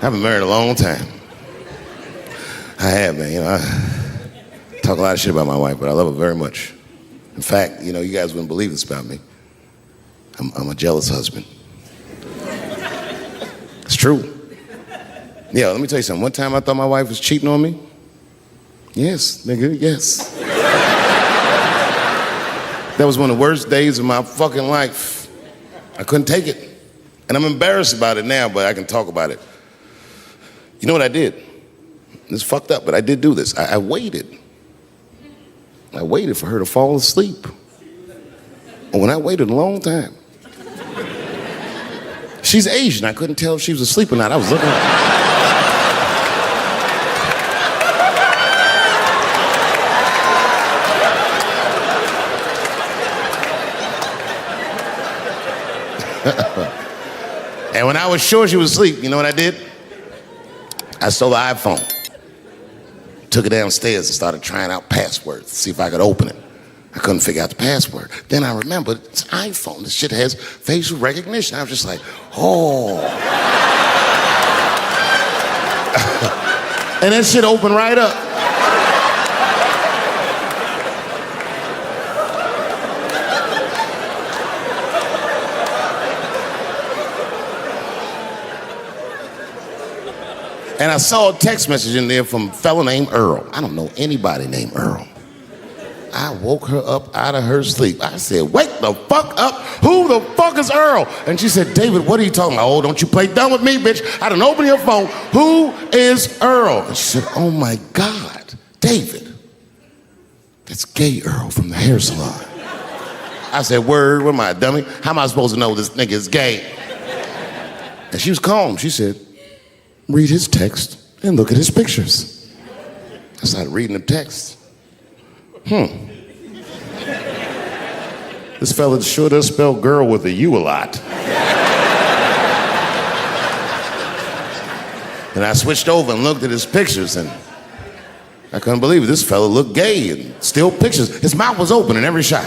I've been married a long time. I have, man. You know, I talk a lot of shit about my wife, but I love her very much. In fact, you know, you guys wouldn't believe this about me. I'm a jealous husband. It's true. Yeah, let me tell you something. One time I thought my wife was cheating on me. Yes, nigga, yes. That was one of the worst days of my fucking life. I couldn't take it. And I'm embarrassed about it now, but I can talk about it. You know what I did? It's fucked up, but I did do this. I waited. I waited for her to fall asleep. And when I waited a long time, she's Asian. I couldn't tell if she was asleep or not. I was looking at her. And when I was sure she was asleep, you know what I did? I stole the iPhone, took it downstairs and started trying out passwords to see if I could open it. I couldn't figure out the password. Then I remembered it's iPhone. This shit has facial recognition. I was just like, oh. And that shit opened right up. And I saw a text message in there from a fella named Earl. I don't know anybody named Earl. I woke her up out of her sleep. I said, wake the fuck up. Who the fuck is Earl? And she said, David, what are you talking about? Oh, don't you play dumb with me, bitch. I done open your phone. Who is Earl? And she said, oh my God, David. That's gay Earl from the hair salon. I said, word, what am I, a dummy? How am I supposed to know this nigga is gay? And she was calm. She said, read his text and look at his pictures. I started reading the text. This fella sure does spell girl with a U a lot. And I switched over and looked at his pictures, and I couldn't believe it. This fella looked gay and still pictures. His mouth was open in every shot.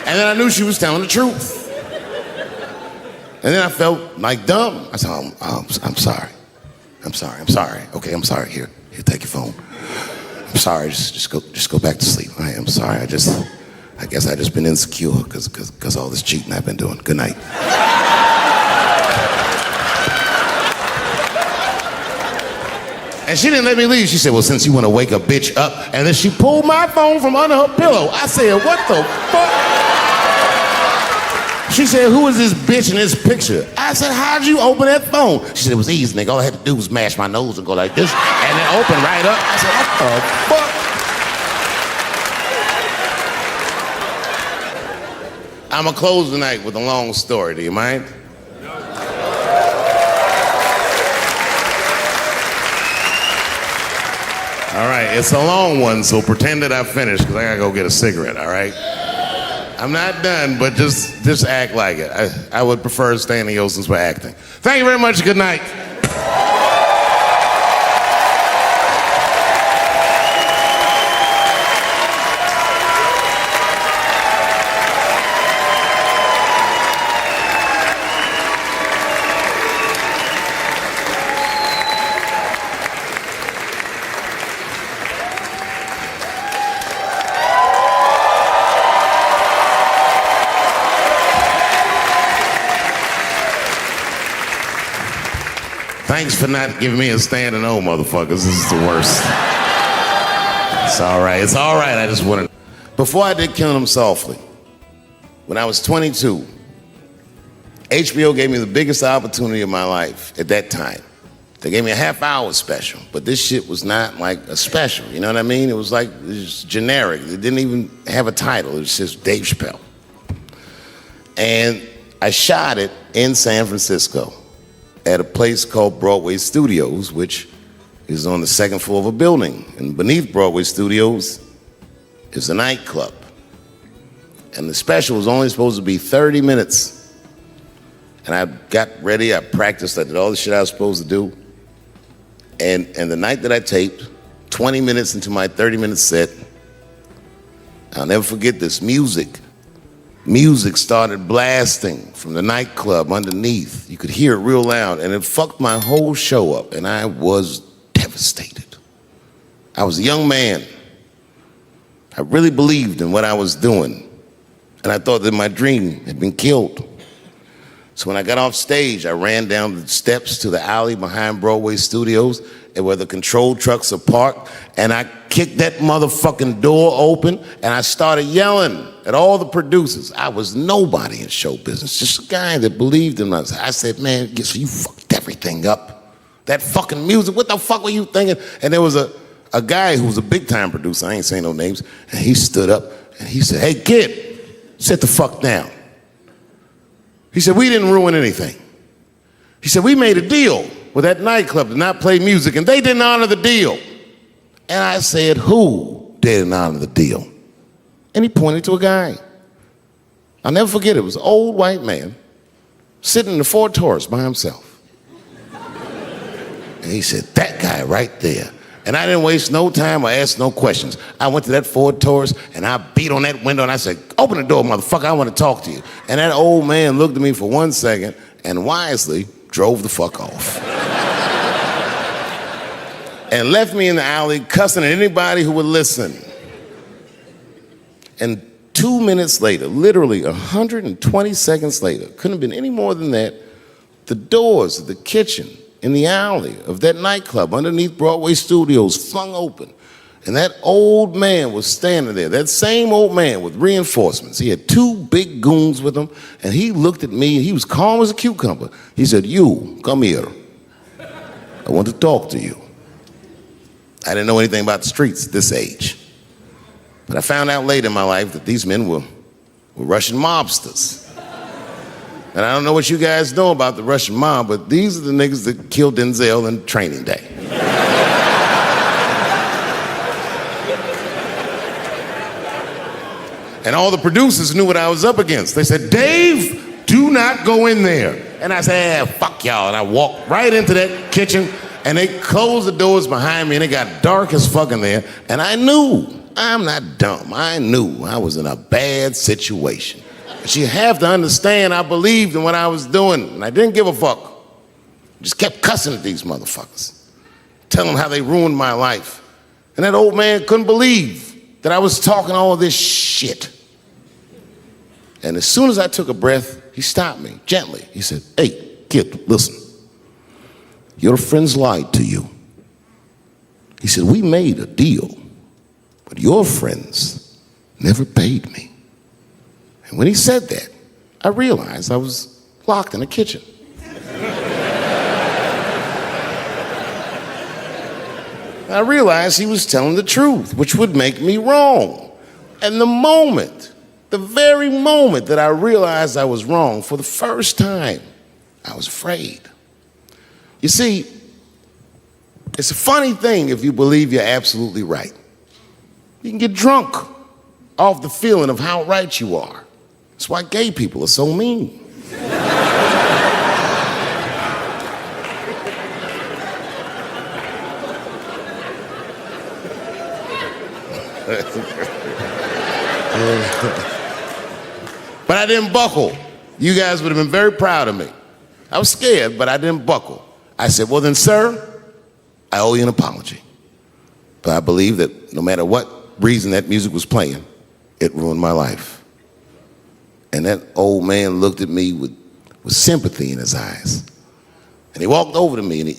And then I knew she was telling the truth. And then I felt like dumb. I said, I'm sorry. I'm sorry. Okay, I'm sorry. Here, take your phone. I'm sorry, just go back to sleep. I'm sorry, I guess I just been insecure because all this cheating I've been doing. Good night. And she didn't let me leave. She said, well, since you want to wake a bitch up. And then she pulled my phone from under her pillow. I said, what the fuck? She said, who is this bitch in this picture? I said, how'd you open that phone? She said, it was easy, nigga. All I had to do was mash my nose and go like this, and it opened right up. I said, what the fuck? I'm gonna close tonight with a long story. Do you mind? All right, it's a long one, so pretend that I finished, because I gotta go get a cigarette, all right? I'm not done, but just act like it. I would prefer staying in Yosins for acting. Thank you very much. Good night. Thanks for not giving me a standing O, motherfuckers. This is the worst. It's all right. It's all right. I just wanted... Before I did Killing Them Softly, when I was 22, HBO gave me the biggest opportunity of my life at that time. They gave me a half-hour special, but this shit was not like a special, you know what I mean? It was like, it was generic. It didn't even have a title. It was just Dave Chappelle. And I shot it in San Francisco at a place called Broadway Studios, which is on the second floor of a building. And beneath Broadway Studios is a nightclub. And the special was only supposed to be 30 minutes. And I got ready, I practiced, I did all the shit I was supposed to do. And the night that I taped, 20 minutes into my 30-minute set, I'll never forget this, music Music started blasting from the nightclub underneath. You could hear it real loud, and it fucked my whole show up, and I was devastated. I was a young man. I really believed in what I was doing, and I thought that my dream had been killed. So when I got off stage, I ran down the steps to the alley behind Broadway Studios and where the control trucks are parked, and I kicked that motherfucking door open, and I started yelling at all the producers. I was nobody in show business, just a guy that believed in us. I said, man, you fucked everything up. That fucking music, what the fuck were you thinking? And there was a guy who was a big-time producer, I ain't saying no names, and he stood up, and he said, hey, kid, sit the fuck down. He said, we didn't ruin anything. He said, we made a deal with that nightclub to not play music, and they didn't honor the deal. And I said, who didn't honor the deal? And he pointed to a guy. I'll never forget it. It was an old white man sitting in the Ford Taurus by himself. And he said, that guy right there. And I didn't waste no time or ask no questions. I went to that Ford Taurus, and I beat on that window, and I said, open the door, motherfucker, I want to talk to you. And that old man looked at me for 1 second and wisely drove the fuck off. And left me in the alley cussing at anybody who would listen. And 2 minutes later, literally 120 seconds later, couldn't have been any more than that, the doors of the kitchen in the alley of that nightclub underneath Broadway Studios flung open. And that old man was standing there, that same old man with reinforcements. He had 2 big goons with him, and he looked at me, and he was calm as a cucumber. He said, you, come here. I want to talk to you. I didn't know anything about the streets at this age. But I found out later in my life that these men were Russian mobsters. And I don't know what you guys know about the Russian mob, but these are the niggas that killed Denzel in Training Day. And all the producers knew what I was up against. They said, Dave, do not go in there. And I said, fuck y'all. And I walked right into that kitchen, and they closed the doors behind me, and it got dark as fuck in there. And I knew, I'm not dumb, I knew I was in a bad situation. But you have to understand, I believed in what I was doing, and I didn't give a fuck. Just kept cussing at these motherfuckers, telling them how they ruined my life. And that old man couldn't believe that I was talking all this shit. And as soon as I took a breath, he stopped me gently. He said, hey, kid, listen. Your friends lied to you. He said, we made a deal, but your friends never paid me. And when he said that, I realized I was locked in a kitchen. I realized he was telling the truth, which would make me wrong. And the very moment that I realized I was wrong, for the first time, I was afraid. You see, it's a funny thing if you believe you're absolutely right. You can get drunk off the feeling of how right you are. That's why gay people are so mean. But I didn't buckle. You guys would have been very proud of me. I was scared, but I didn't buckle. I said, well then, sir, I owe you an apology. But I believe that no matter what reason that music was playing, it ruined my life. And that old man looked at me with sympathy in his eyes. And he walked over to me and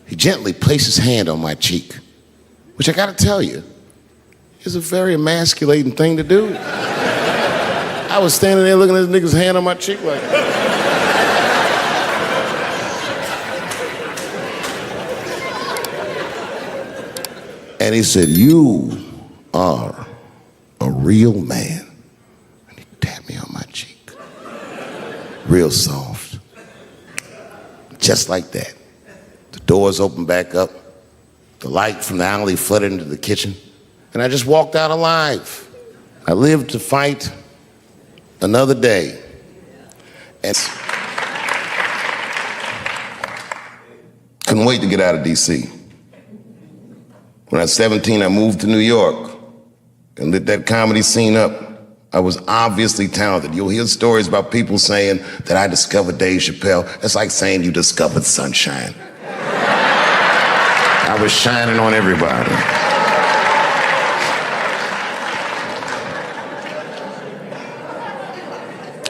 he gently placed his hand on my cheek, which I gotta tell you, is a very emasculating thing to do. I was standing there looking at this nigga's hand on my cheek like that. And he said, you are a real man. And he tapped me on my cheek. Real soft. Just like that. The doors opened back up. The light from the alley flooded into the kitchen. And I just walked out alive. I lived to fight another day. And couldn't wait to get out of D.C. When I was 17, I moved to New York and lit that comedy scene up. I was obviously talented. You'll hear stories about people saying that I discovered Dave Chappelle. It's like saying you discovered sunshine. I was shining on everybody.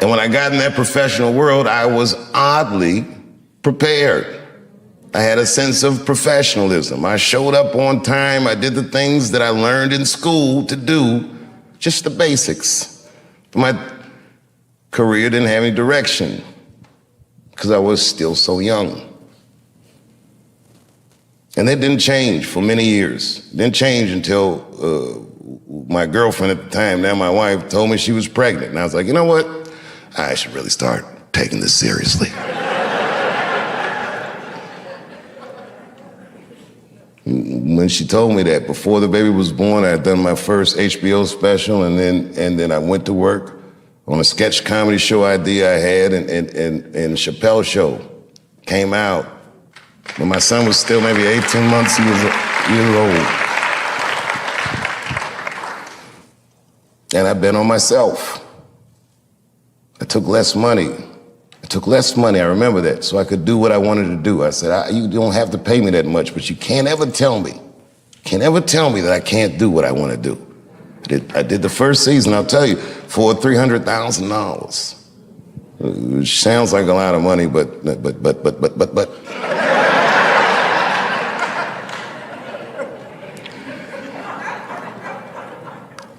And when I got in that professional world, I was oddly prepared. I had a sense of professionalism. I showed up on time. I did the things that I learned in school to do, just the basics. My career didn't have any direction because I was still so young. And that didn't change for many years. It didn't change until my girlfriend at the time, now my wife, told me she was pregnant. And I was like, you know what? I should really start taking this seriously. When she told me that, before the baby was born, I had done my first HBO special, and then I went to work on a sketch comedy show idea I had, and Chappelle show came out. When my son was still maybe 18 months years old. And I bet on myself. I took less money. I remember that, so I could do what I wanted to do. I said, you don't have to pay me that much, but you can't ever tell me that I can't do what I want to do. I did the first season, I'll tell you, for $300,000. Which sounds like a lot of money, but.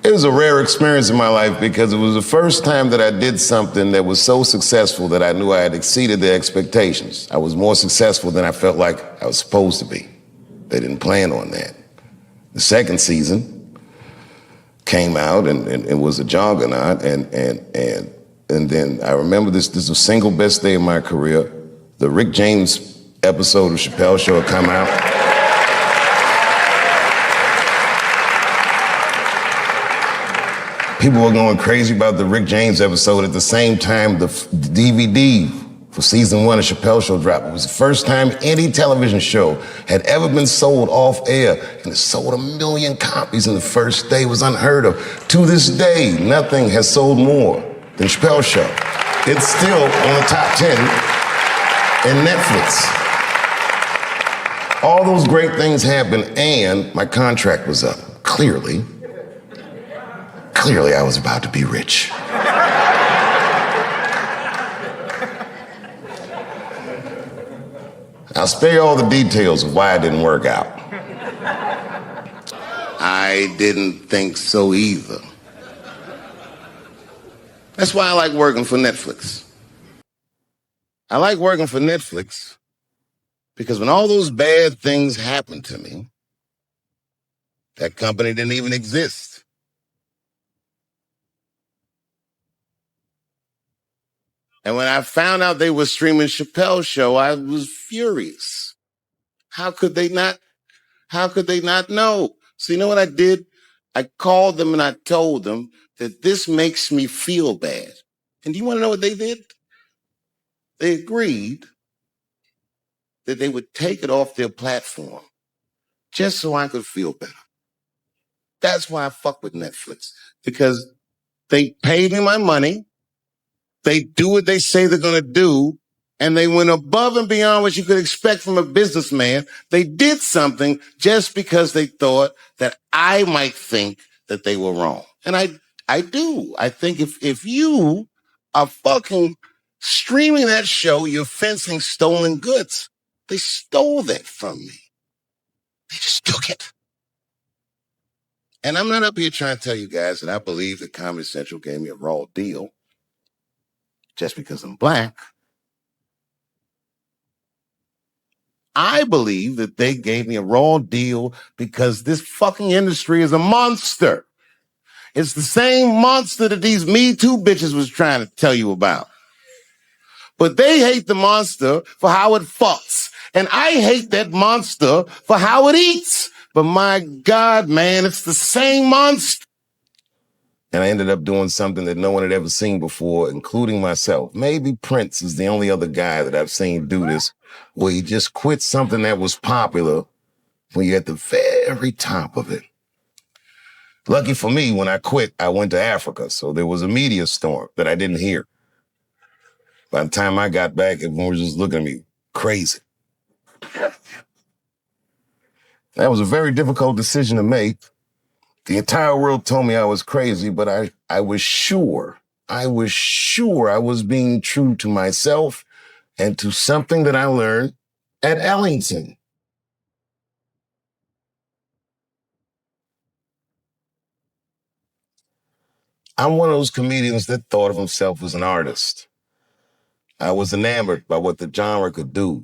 It was a rare experience in my life because it was the first time that I did something that was so successful that I knew I had exceeded their expectations. I was more successful than I felt like I was supposed to be. They didn't plan on that. The second season came out and it was a juggernaut, and then I remember this was the single best day of my career. The Rick James episode of Chappelle Show had come out. People were going crazy about the Rick James episode. At the same time, the DVD for season 1 of Chappelle Show dropped. It was the first time any television show had ever been sold off air, and it sold 1 million copies in the first day. It was unheard of. To this day, nothing has sold more than Chappelle Show. It's still on the top 10 in Netflix. All those great things happened, and my contract was up. Clearly, I was about to be rich. I'll spare you all the details of why it didn't work out. I didn't think so either. That's why I like working for Netflix. I like working for Netflix because when all those bad things happened to me, that company didn't even exist. And when I found out they were streaming Chappelle's show, I was furious. How could they not know? So you know what I did? I called them and I told them that this makes me feel bad. And do you want to know what they did? They agreed that they would take it off their platform just so I could feel better. That's why I fuck with Netflix, because they paid me my money. They do what they say they're going to do, and they went above and beyond what you could expect from a businessman. They did something just because they thought that I might think that they were wrong. And I do. I think if you are fucking streaming that show, you're fencing stolen goods. They stole that from me. They just took it. And I'm not up here trying to tell you guys that I believe that Comedy Central gave me a raw deal just because I'm black. I believe that they gave me a raw deal because this fucking industry is a monster. It's the same monster that these Me Too bitches was trying to tell you about. But they hate the monster for how it fucks. And I hate that monster for how it eats. But my God, man, it's the same monster. And I ended up doing something that no one had ever seen before, including myself. Maybe Prince is the only other guy that I've seen do this, where he just quit something that was popular when you're at the very top of it. Lucky for me, when I quit, I went to Africa. So there was a media storm that I didn't hear. By the time I got back, everyone was just looking at me crazy. That was a very difficult decision to make. The entire world told me I was crazy, but I was sure I was being true to myself and to something that I learned at Ellington. I'm one of those comedians that thought of himself as an artist. I was enamored by what the genre could do.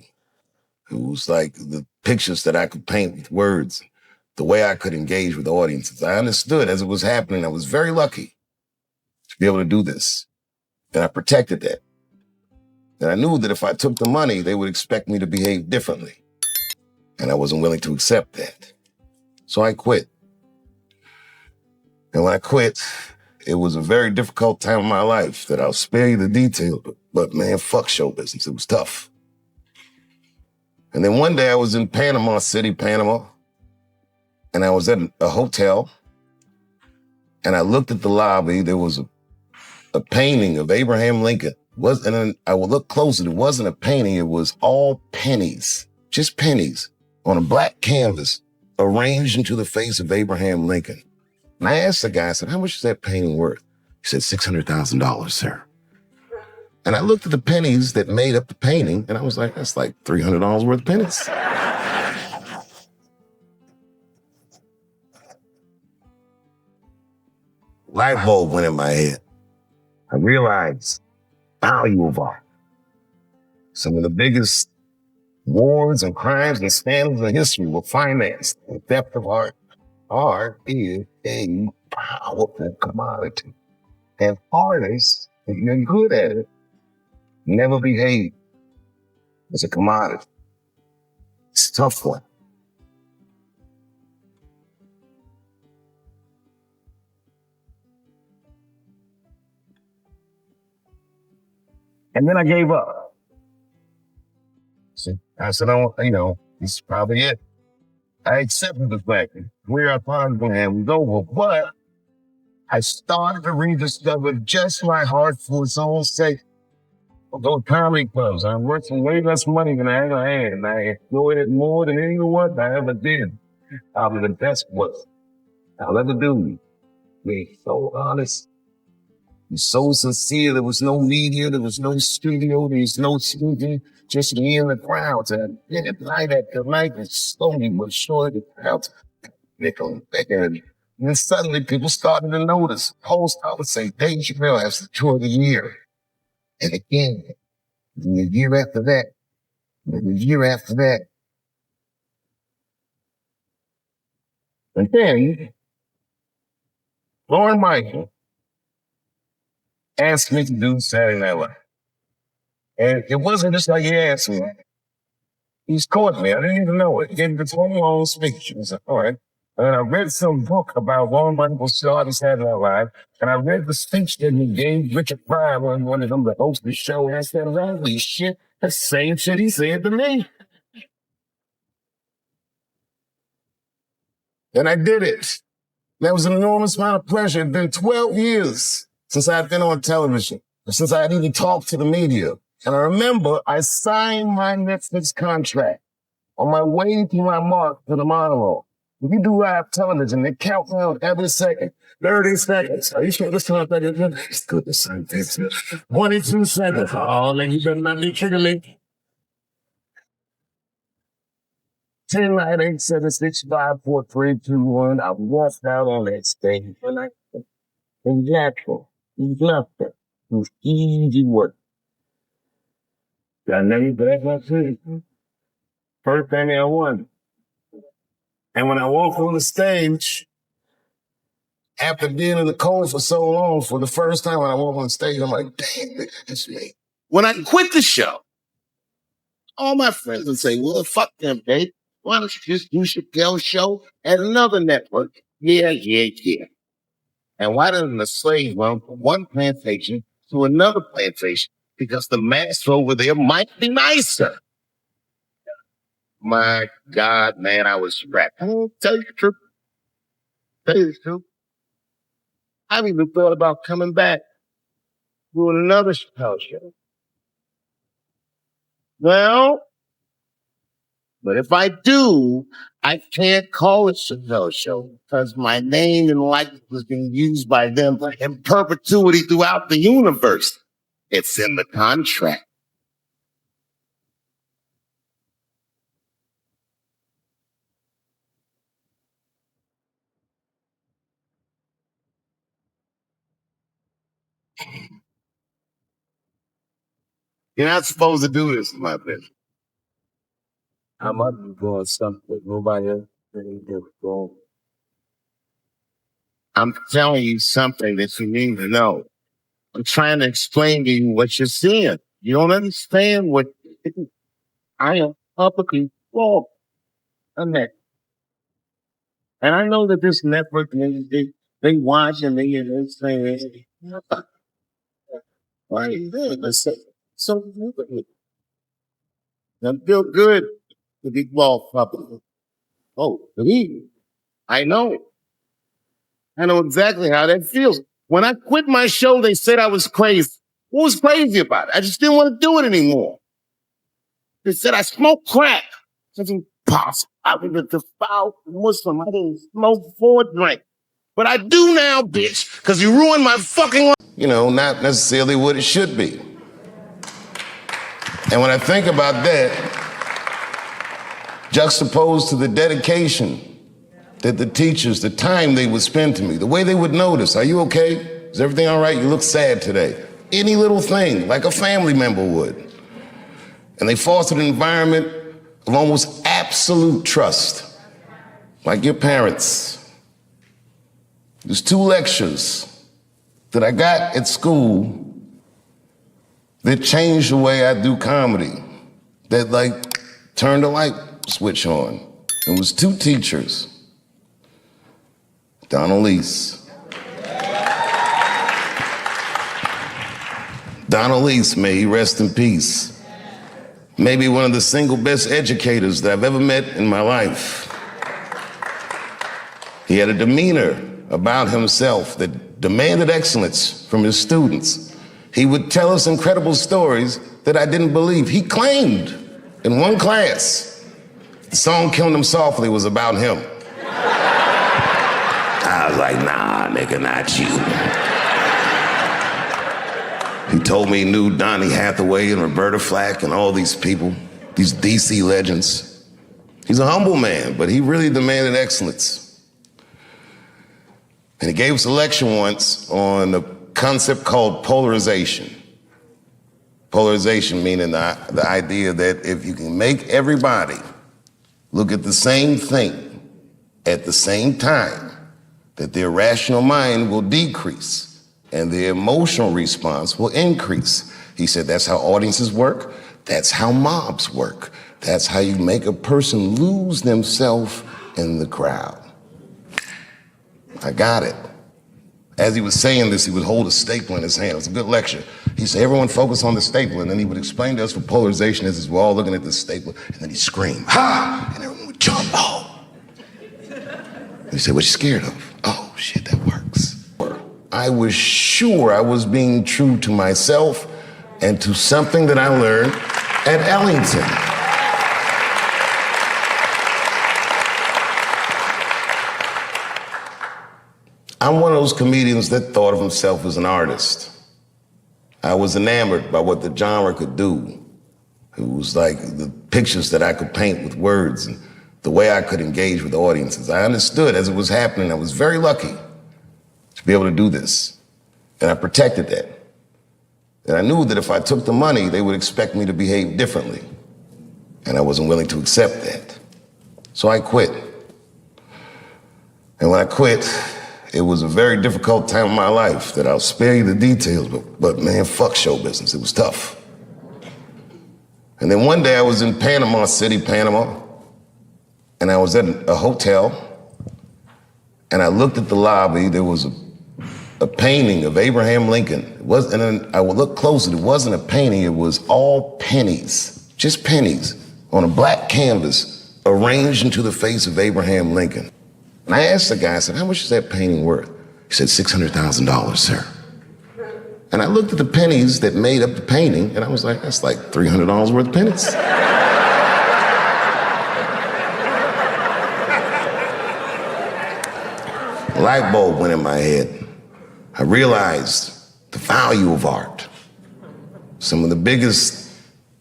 It was like the pictures that I could paint with words, the way I could engage with audiences. I understood as it was happening. I was very lucky to be able to do this. And I protected that. And I knew that if I took the money, they would expect me to behave differently. And I wasn't willing to accept that. So I quit. And when I quit, it was a very difficult time in my life that I'll spare you the detail. But man, fuck show business. It was tough. And then one day I was in Panama City, Panama, and I was at a hotel, and I looked at the lobby. There was a painting of Abraham Lincoln. And I would look closer. It wasn't a painting. It was all pennies, just pennies on a black canvas arranged into the face of Abraham Lincoln. And I asked the guy, I said, how much is that painting worth? He said, $600,000, sir. And I looked at the pennies that made up the painting, and I was like, that's like $300 worth of pennies. Light bulb went in my head. I realized value of art. Some of the biggest wars and crimes and scandals in history were financed. The theft of art. Art is a powerful commodity. And artists, if you're good at it, never behave as a commodity. It's a tough one. And then I gave up. I said, this is probably it. I accepted the fact that where I thought I was over, but I started to rediscover just my heart for its own sake. Those comedy clubs, I'm working way less money than I ever had, and I enjoyed it more than anyone I ever did. Probably the best was I'll ever do. Being so honest, and so sincere. There was no media, there was no studio, there was no TV, just me and the crowd. And night after night, and slowly but surely the crowd nickel and bigger. And then suddenly people started to notice. Host, I would say, Dave Chappelle has the tour of the year. And again, the year after that, and the year after that. And then, Lauren Michael asked me to do Saturday Night Live. And it wasn't just like he asked me. He's caught me. I didn't even know it. He gave this whole long speech. He said, all right. And I read some book about Lauren Michael's starting Saturday Night Live. And I read the speech that he gave Richard Pryor and one of them to host the show. And I said, holy shit, that's the same shit he said to me. And I did it. That was an enormous amount of pleasure. It's been 12 years since I'd been on television, since I had even talked to the media. And I remember I signed my Netflix contract on my way to my mark to the monologue. If you do live television, they count down every second. 30 seconds. Are you sure this time? It's good to sign this. 22 seconds. Oh, then you better not be kidding me. 10, 9, 8, 7, 6, 5, 4, 3, 2, 1. I walked out on that stage. Exactly. It was nothing. It was easy work. I never back my city. First thing I won. And when I walked on the stage, after being in the cold for so long, for the first time when I walked on stage, I'm like, damn, it's me. When I quit the show, all my friends would say, well, fuck them, Dave. Why don't you just do Chappelle's show at another network? Yeah. And why doesn't the slave run from one plantation to another plantation? Because the master over there might be nicer. My God, man, I was strapped. I'll tell you the truth. I've even thought about coming back, doing another Chappelle show. Well, but if I do, I can't call it Chappelle Show because my name and likeness is being used by them in perpetuity throughout the universe. It's in the contract. You're not supposed to do this, my friend. I must be doing something that nobody else is doing. I'm telling you something that you need to know. I'm trying to explain to you what you're seeing. You don't understand what I am publicly wrong. And I know that this network, they watch and they say, why are you doing this? So I feel good to be ball public. Oh, believe me, I know. I know exactly how that feels. When I quit my show, they said I was crazy. What was crazy about it? I just didn't want to do it anymore. They said I smoked crack. That's impossible. I was a devout Muslim. I didn't smoke before drink. But I do now, bitch, because you ruined my fucking life. You know, not necessarily what it should be. And when I think about that, juxtaposed to the dedication that the teachers, the time they would spend to me, the way they would notice, are you okay? Is everything all right? You look sad today. Any little thing, like a family member would. And they fostered an environment of almost absolute trust, like your parents. There's 2 lectures that I got at school that changed the way I do comedy, that like turned a light switch on. It was 2 teachers. Donald Lease. Donald Lease, may he rest in peace. Maybe one of the single best educators that I've ever met in my life. He had a demeanor about himself that demanded excellence from his students. He would tell us incredible stories that I didn't believe. He claimed in one class, the song Killing Them Softly was about him. I was like, nah, nigga, not you. He told me he knew Donny Hathaway and Roberta Flack and all these people, these DC legends. He's a humble man, but he really demanded excellence. And he gave us a lecture once on a concept called polarization. Polarization meaning the idea that if you can make everybody look at the same thing at the same time, that their rational mind will decrease and their emotional response will increase. He said that's how audiences work. That's how mobs work. That's how you make a person lose themselves in the crowd. I got it. As he was saying this, he would hold a stapler in his hand. It was a good lecture. He said, everyone focus on the stapler. And then he would explain to us what polarization is as we're all looking at the stapler. And then he'd scream, ha! And everyone would jump, oh. And he said, what you scared of? Oh, shit, that works. I was sure I was being true to myself and to something that I learned at Ellington. I'm one of those comedians that thought of himself as an artist. I was enamored by what the genre could do. It was like the pictures that I could paint with words and the way I could engage with audiences. I understood as it was happening. I was very lucky to be able to do this. And I protected that. And I knew that if I took the money, they would expect me to behave differently. And I wasn't willing to accept that. So I quit. And when I quit, it was a very difficult time in my life that I'll spare you the details, but man, fuck show business. It was tough. And then one day I was in Panama City, Panama, and I was at a hotel, and I looked at the lobby. There was a painting of Abraham Lincoln. And then I would look closer. It wasn't a painting. It was all pennies, just pennies, on a black canvas arranged into the face of Abraham Lincoln. And I asked the guy, I said, how much is that painting worth? He said, $600,000, sir. And I looked at the pennies that made up the painting, and I was like, that's like $300 worth of pennies. A light bulb went in my head. I realized the value of art. Some of the biggest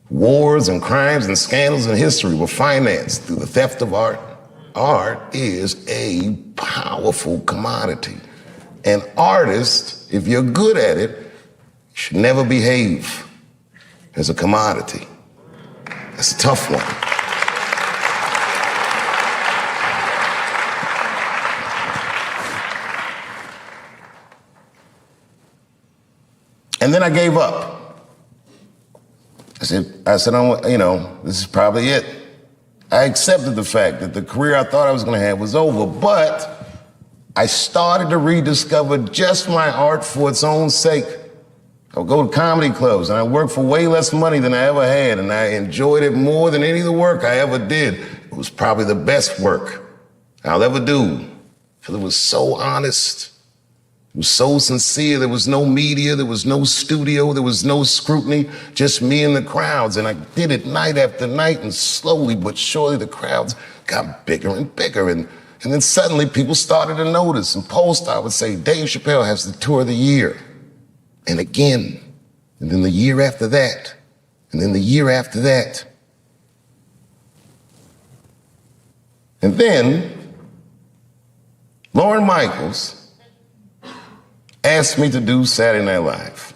wars and crimes and scandals in history were financed through the theft of art. Art is a powerful commodity. An artist, if you're good at it, should never behave as a commodity. That's a tough one. And then I gave up. I said, this is probably it. I accepted the fact that the career I thought I was gonna have was over, but I started to rediscover just my art for its own sake. I would go to comedy clubs and I worked for way less money than I ever had, and I enjoyed it more than any of the work I ever did. It was probably the best work I'll ever do, because it was so honest. It was so sincere. There was no media, there was no studio, there was no scrutiny, just me and the crowds. And I did it night after night, and slowly but surely the crowds got bigger and bigger. And then suddenly people started to notice, and Polestar would say, Dave Chappelle has the tour of the year. And again, and then the year after that, and then the year after that. And then Lorne Michaels asked me to do Saturday Night Live.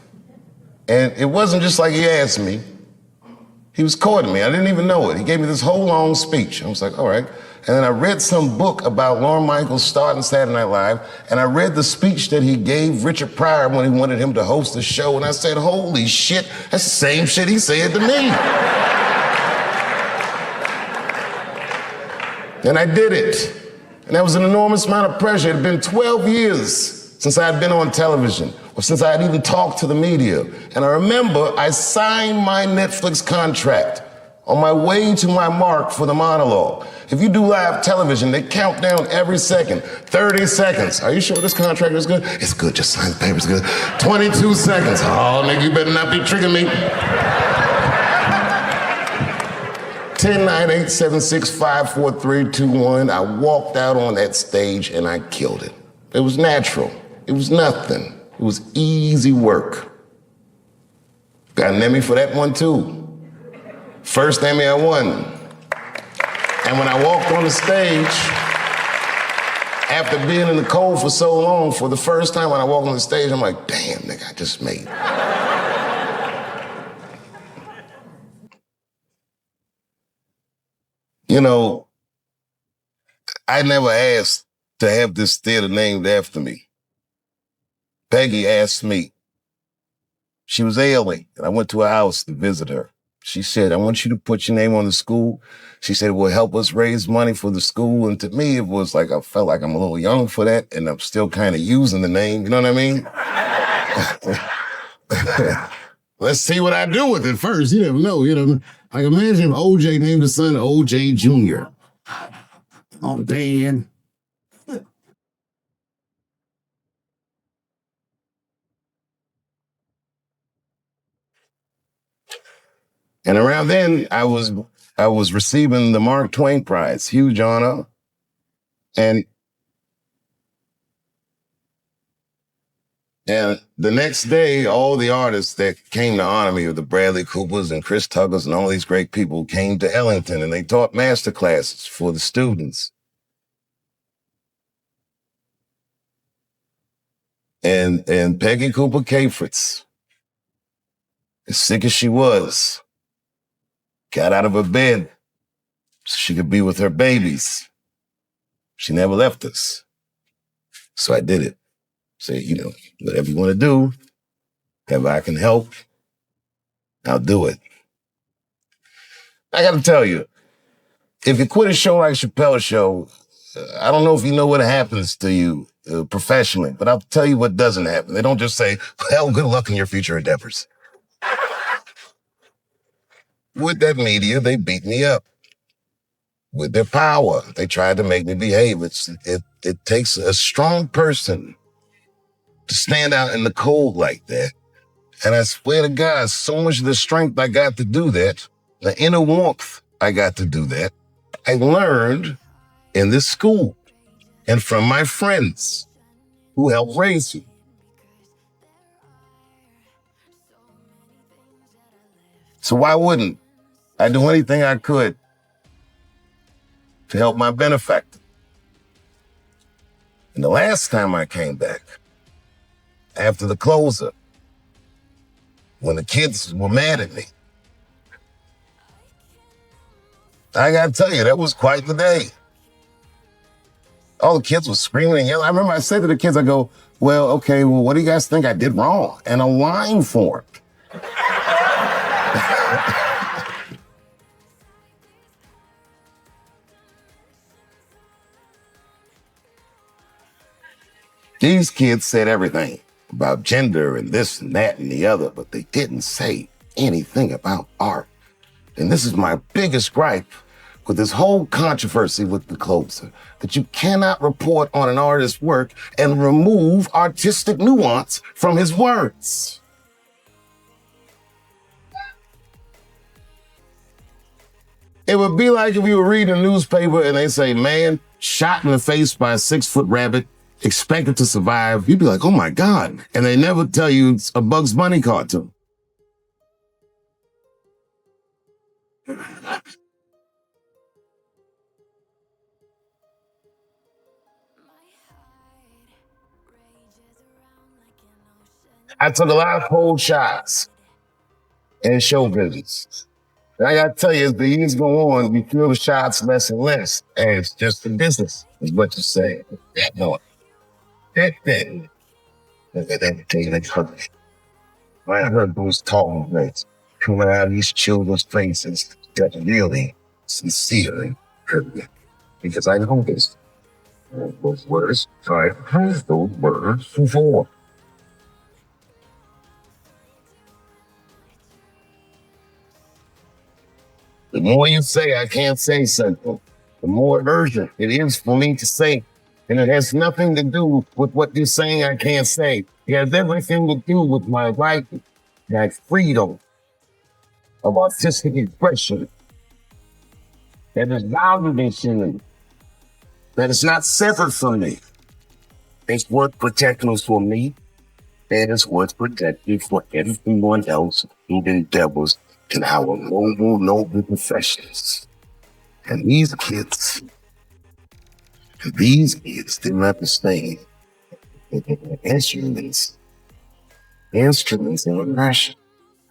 And it wasn't just like he asked me, he was courting me. I didn't even know it. He gave me this whole long speech. I was like, all right. And then I read some book about Lorne Michaels starting Saturday Night Live, and I read the speech that he gave Richard Pryor when he wanted him to host the show, and I said, holy shit, that's the same shit he said to me. And I did it. And that was an enormous amount of pressure. It had been 12 years since I had been on television, or since I had even talked to the media. And I remember I signed my Netflix contract on my way to my mark for the monologue. If you do live television, they count down every second. 30 seconds. Are you sure this contract is good? It's good, just sign the paper, it's good. 22 seconds. Oh, nigga, you better not be tricking me. 10, 9, 8, 7, 6, 5, 4, 3, 2, 1. I walked out on that stage and I killed it. It was natural. It was nothing. It was easy work. Got an Emmy for that one too. First Emmy I won. And when I walked on the stage, after being in the cold for so long, for the first time when I walked on the stage, I'm like, damn, nigga, I just made it. You know, I never asked to have this theater named after me. Peggy asked me. She was ailing, and I went to her house to visit her. She said, I want you to put your name on the school. She said, it will help us raise money for the school. And to me, it was like, I felt like I'm a little young for that, and I'm still kind of using the name, you know what I mean? Let's see what I do with it first. You never know, Like imagine if OJ named his son OJ Jr. Oh, Dan. And around then, I was receiving the Mark Twain Prize, huge honor. And the next day, all the artists that came to honor me, the Bradley Coopers and Chris Tuckers and all these great people, came to Ellington, and they taught master classes for the students. And Peggy Cooper Cafritz, as sick as she was, got out of her bed so she could be with her babies. She never left us. So I did it. Say, whatever you want to do, if I can help, I'll do it. I got to tell you, if you quit a show like Chappelle's show, I don't know if you know what happens to you professionally, but I'll tell you what doesn't happen. They don't just say, well, good luck in your future endeavors. With that media, they beat me up. With their power, they tried to make me behave. It takes a strong person to stand out in the cold like that. And I swear to God, so much of the strength I got to do that, the inner warmth I got to do that, I learned in this school and from my friends who helped raise me. So why wouldn't I do anything I could to help my benefactor? And the last time I came back, after the closer, when the kids were mad at me, I gotta tell you, that was quite the day. All the kids were screaming and yelling. I remember I said to the kids, I go, well, okay, well, what do you guys think I did wrong? And a line formed. These kids said everything about gender and this and that and the other, but they didn't say anything about art. And this is my biggest gripe with this whole controversy with the closer, that you cannot report on an artist's work and remove artistic nuance from his words. It would be like if you were reading a newspaper and they say, man, shot in the face by a 6-foot rabbit, expected to survive. You'd be like, oh my God. And they never tell you it's a Bugs Bunny cartoon. I took a lot of cold shots in show business. And I gotta tell you, as the years go on, you feel the shots less and less. And it's just the business, is what you say. No. Look at everything they heard. I heard those talking things coming out of these children's faces that really sincerely hurt me. Because I know this. Those words, I've heard those words before. The more you say I can't say something, the more urgent it is for me to say. And it has nothing to do with what you're saying I can't say. It has everything to do with my right, my freedom of artistic expression. That is valued in me. That is not severed from me. It's worth protecting for me. That is worth protecting for everyone else, even devils, in our noble professions. And these kids didn't understand instruments in Russia.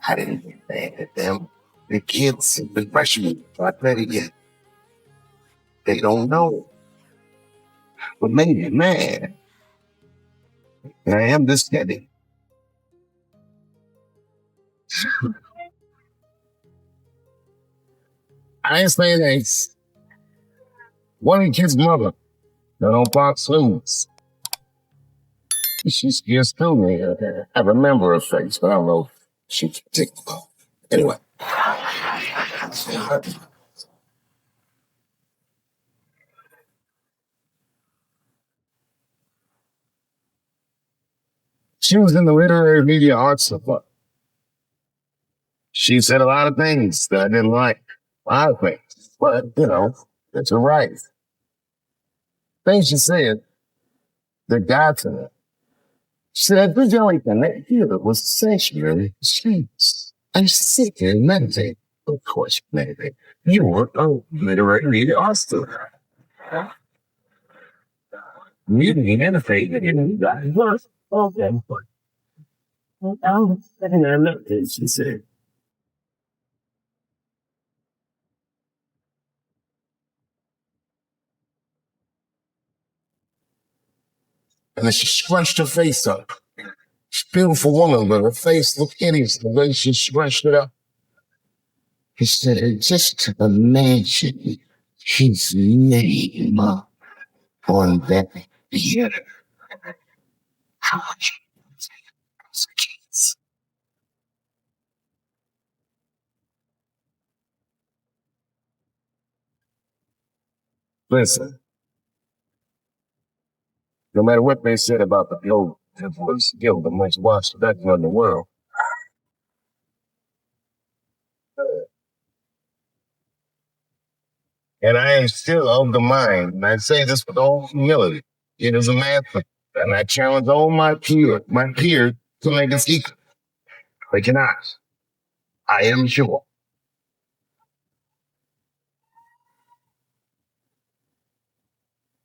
I didn't get mad at them. The kids, the freshmen, not ready yet. They don't know. What made me mad, and I am this steady. I ain't saying that. One of the kids' mother, that on Fox News. She scares through me. I remember her face, but I don't know if she's particular. Anyway. She was in the literary media arts department. She said a lot of things that I didn't like. A lot of things. But, that's her right. Things she said that got to me. She said, the only thing that here was sanctuary streets. I used to sit here and meditate. Of course, you meditate. You were a literary media arts student. You didn't meditate. You didn't work. Okay. And I looked at it, she said. And then she scrunched her face up. She's a beautiful woman, but her face looked hideous the way she scrunched it up. He said, just imagine his name on that theater. How much those kids? Listen, no matter what they said about the Globe, The worst guilt the most watched doctor in the world. And I am still of the mind, and I say this with all humility. It is a method, and I challenge all my peers to make us equal. They cannot. I am sure.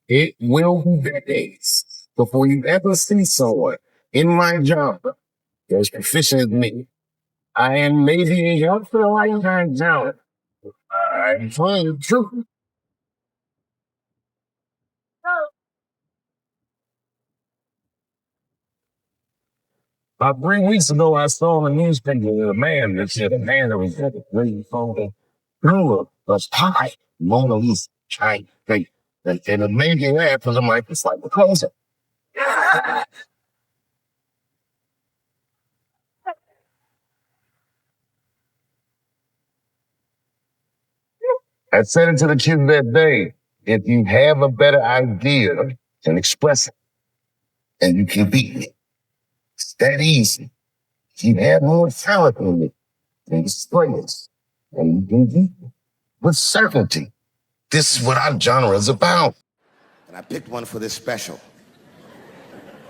It will be decades before you ever see someone in my job as proficient as me. I am maybe a young for a lifetime talent. I'm telling the truth. About 3 weeks ago, I saw in the newspaper a man that said a man that was at the grave phone through a pie, Mona Lisa, giant thing. And it made me laugh because I'm like, it's like the closer. I said it to the kids that day. If you have a better idea, then express it. And you can beat me. It's that easy. If you have more talent than me, then display it. And you can beat me with certainty. This is what our genre is about. And I picked one for this special.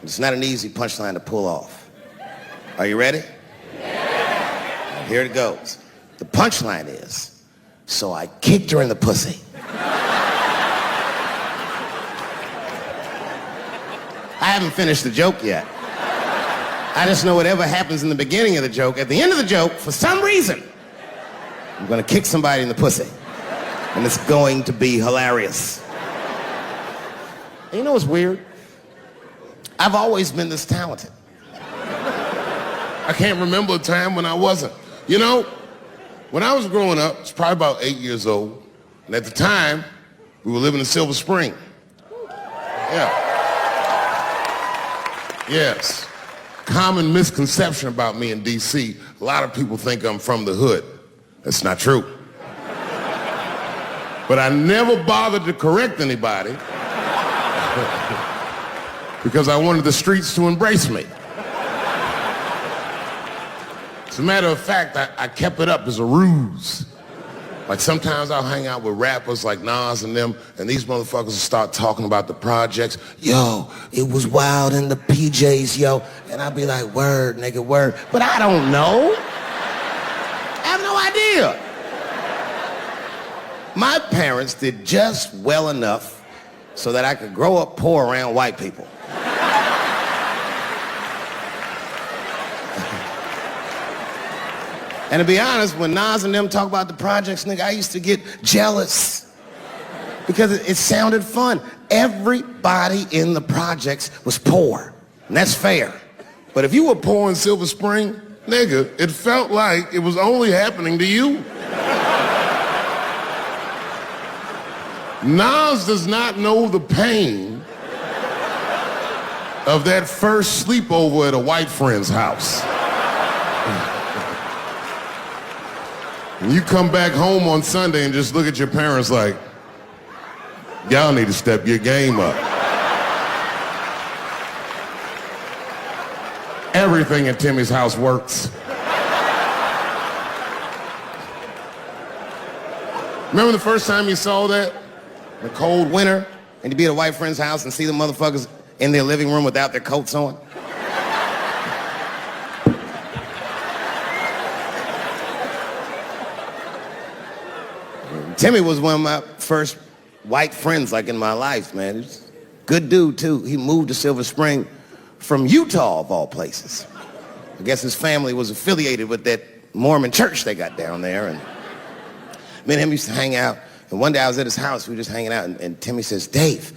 It's not an easy punchline to pull off. Are you ready? Yeah. Here it goes. The punchline is, so I kicked her in the pussy. I haven't finished the joke yet. I just know whatever happens in the beginning of the joke, at the end of the joke, for some reason, I'm gonna kick somebody in the pussy. And it's going to be hilarious. And you know what's weird? I've always been this talented. I can't remember a time when I wasn't. You know, when I was growing up, I was probably about 8 years old, and at the time, we were living in Silver Spring. Yeah. Yes. Common misconception about me in D.C. A lot of people think I'm from the hood. That's not true. But I never bothered to correct anybody because I wanted the streets to embrace me. As a matter of fact, I kept it up as a ruse. Like sometimes I'll hang out with rappers like Nas and them, and these motherfuckers will start talking about the projects. Yo, it was wild in the PJs, yo. And I'll be like, word, nigga, word. But I don't know. I have no idea. My parents did just well enough so that I could grow up poor around white people. And to be honest, when Nas and them talk about the projects, nigga, I used to get jealous because it sounded fun. Everybody in the projects was poor, and that's fair. But if you were poor in Silver Spring, nigga, it felt like it was only happening to you. Nas does not know the pain of that first sleepover at a white friend's house. And you come back home on Sunday and just look at your parents like, y'all need to step your game up. Everything in Timmy's house works. Remember the first time you saw that? The cold winter, and you be at a white friend's house and see the motherfuckers in their living room without their coats on? Timmy was one of my first white friends, like, in my life, man. He's a good dude, too. He moved to Silver Spring from Utah, of all places. I guess his family was affiliated with that Mormon church they got down there, and me and him used to hang out. And one day I was at his house, we were just hanging out, and Timmy says, Dave,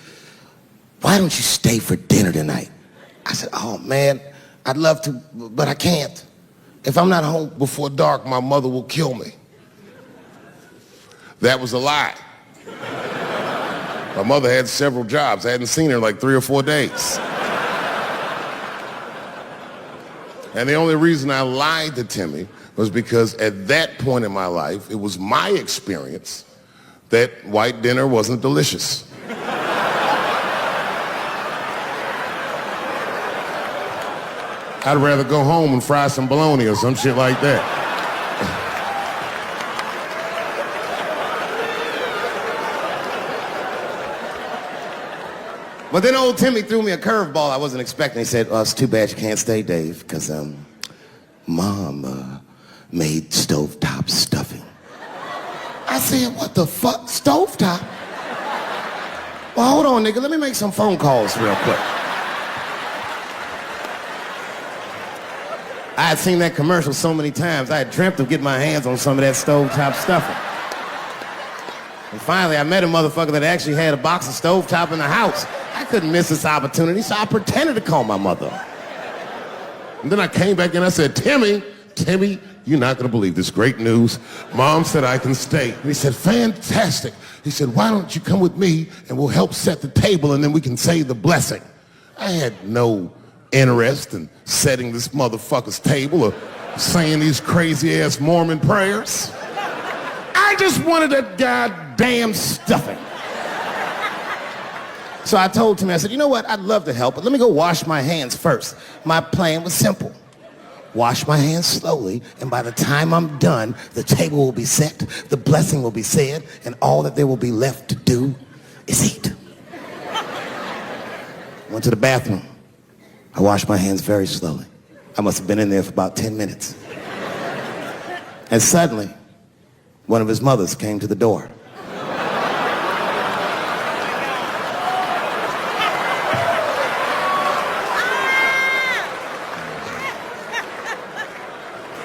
why don't you stay for dinner tonight? I said, oh, man, I'd love to, but I can't. If I'm not home before dark, my mother will kill me. That was a lie. My mother had several jobs. I hadn't seen her in like 3 or 4 days. And the only reason I lied to Timmy was because at that point in my life, it was my experience that white dinner wasn't delicious. I'd rather go home and fry some bologna or some shit like that. But then old Timmy threw me a curveball I wasn't expecting. He said, it's too bad you can't stay, Dave, because Mom made stovetop stuffing. I said, what the fuck? Stovetop? Well, hold on, nigga. Let me make some phone calls real quick. I had seen that commercial so many times, I had dreamt of getting my hands on some of that stovetop stuffing. And finally, I met a motherfucker that actually had a box of stovetop in the house. I couldn't miss this opportunity, so I pretended to call my mother. And then I came back and I said, Timmy, you're not gonna believe this great news. Mom said I can stay. And he said, fantastic. He said, why don't you come with me and we'll help set the table and then we can say the blessing. I had no interest in setting this motherfucker's table or saying these crazy ass Mormon prayers. I just wanted that goddamn stuffing. So I told Timmy, I said, you know what, I'd love to help, but let me go wash my hands first. My plan was simple. Wash my hands slowly, and by the time I'm done, the table will be set, the blessing will be said, and all that there will be left to do is eat. Went to the bathroom. I washed my hands very slowly. I must have been in there for about 10 minutes. And suddenly, one of his mothers came to the door.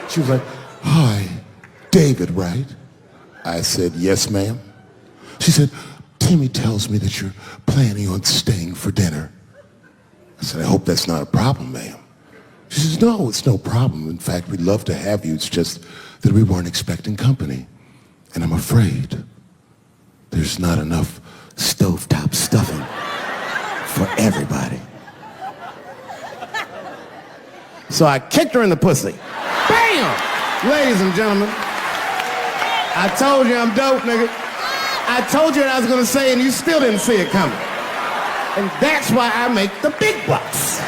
She was like, hi, David, right? I said, yes, ma'am. She said, Timmy tells me that you're planning on staying for dinner. I said, I hope that's not a problem, ma'am. She says, no, it's no problem. In fact, we'd love to have you. It's just that we weren't expecting company. And I'm afraid there's not enough stovetop stuffing for everybody. So I kicked her in the pussy. Bam! Ladies and gentlemen, I told you I'm dope, nigga. I told you what I was gonna say and you still didn't see it coming. And that's why I make the big bucks.